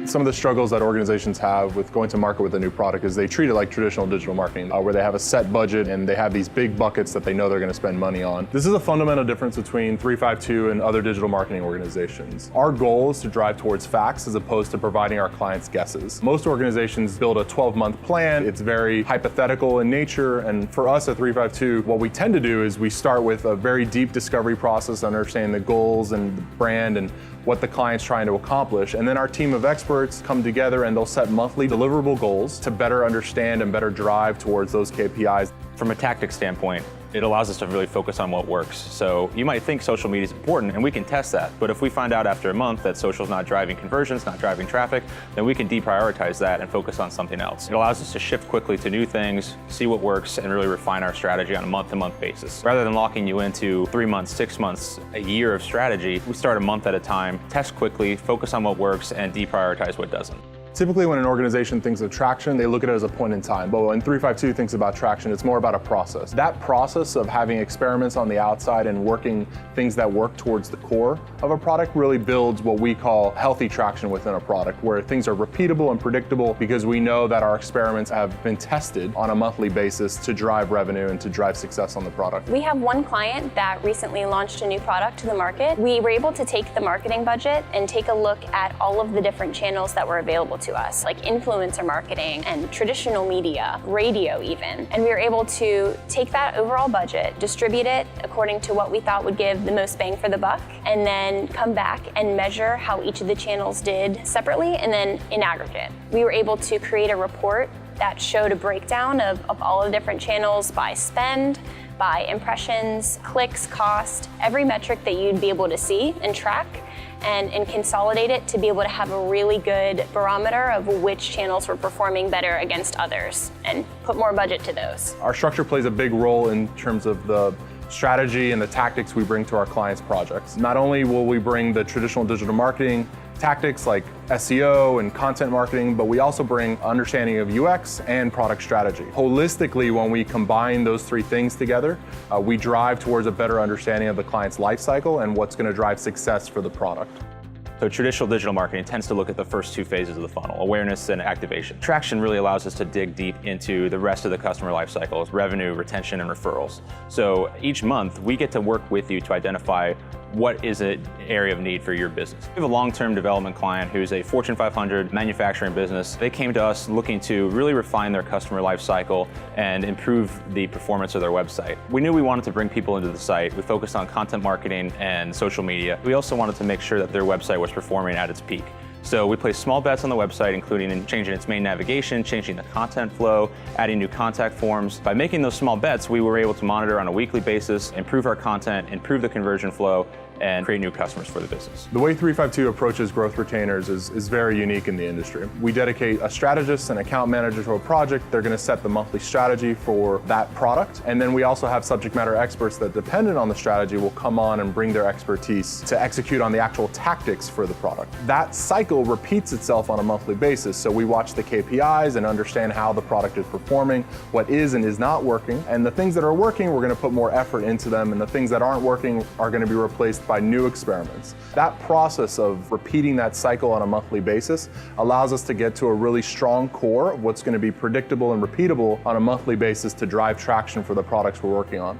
Some of the struggles that organizations have with going to market with a new product is they treat it like traditional digital marketing, where they have a set budget and they have these big buckets that they know they're going to spend money on. This is a fundamental difference between 352 and other digital marketing organizations. Our goal is to drive towards facts as opposed to providing our clients guesses. Most organizations build a 12-month plan. It's very hypothetical in nature, and for us at 352, what we tend to do is we start with a very deep discovery process, understanding the goals and the brand and what the client's trying to accomplish. And then our team of experts come together and they'll set monthly deliverable goals to better understand and better drive towards those KPIs. From a tactic standpoint, it allows us to really focus on what works. So you might think social media is important, and we can test that. But if we find out after a month that social is not driving conversions, not driving traffic, then we can deprioritize that and focus on something else. It allows us to shift quickly to new things, see what works, and really refine our strategy on a month-to-month basis. Rather than locking you into 3 months, 6 months, a year of strategy, we start a month at a time, test quickly, focus on what works, and deprioritize what doesn't. Typically, when an organization thinks of traction, they look at it as a point in time. But when 352 thinks about traction, it's more about a process. That process of having experiments on the outside and working things that work towards the core of a product really builds what we call healthy traction within a product, where things are repeatable and predictable because we know that our experiments have been tested on a monthly basis to drive revenue and to drive success on the product. We have one client that recently launched a new product to the market. We were able to take the marketing budget and take a look at all of the different channels that were available to us, like influencer marketing and traditional media, radio even. And we were able to take that overall budget, distribute it according to what we thought would give the most bang for the buck, and then come back and measure how each of the channels did separately and then in aggregate. We were able to create a report that showed a breakdown of all the different channels by spend, by impressions, clicks, cost, every metric that you'd be able to see and track, and consolidate it to be able to have a really good barometer of which channels were performing better against others and put more budget to those. Our structure plays a big role in terms of the strategy and the tactics we bring to our clients' projects. Not only will we bring the traditional digital marketing tactics like SEO and content marketing, but we also bring understanding of UX and product strategy. Holistically, when we combine those three things together, we drive towards a better understanding of the client's life cycle and what's going to drive success for the product. So traditional digital marketing tends to look at the first two phases of the funnel, awareness and activation. Traction really allows us to dig deep into the rest of the customer life cycles, revenue, retention, and referrals. So each month, we get to work with you to identify what is an area of need for your business. We have a long-term development client who's a Fortune 500 manufacturing business. They came to us looking to really refine their customer life cycle and improve the performance of their website. We knew we wanted to bring people into the site. We focused on content marketing and social media. We also wanted to make sure that their website was performing at its peak. So we placed small bets on the website, including in changing its main navigation, changing the content flow, adding new contact forms. By making those small bets, we were able to monitor on a weekly basis, improve our content, improve the conversion flow, and create new customers for the business. The way 352 approaches growth retainers is very unique in the industry. We dedicate a strategist and account manager to a project. They're going to set the monthly strategy for that product. And then we also have subject matter experts that, dependent on the strategy, will come on and bring their expertise to execute on the actual tactics for the product. That cycle repeats itself on a monthly basis. So we watch the KPIs and understand how the product is performing, what is and is not working. And the things that are working, we're going to put more effort into them. And the things that aren't working are going to be replaced by new experiments. That process of repeating that cycle on a monthly basis allows us to get to a really strong core of what's going to be predictable and repeatable on a monthly basis to drive traction for the products we're working on.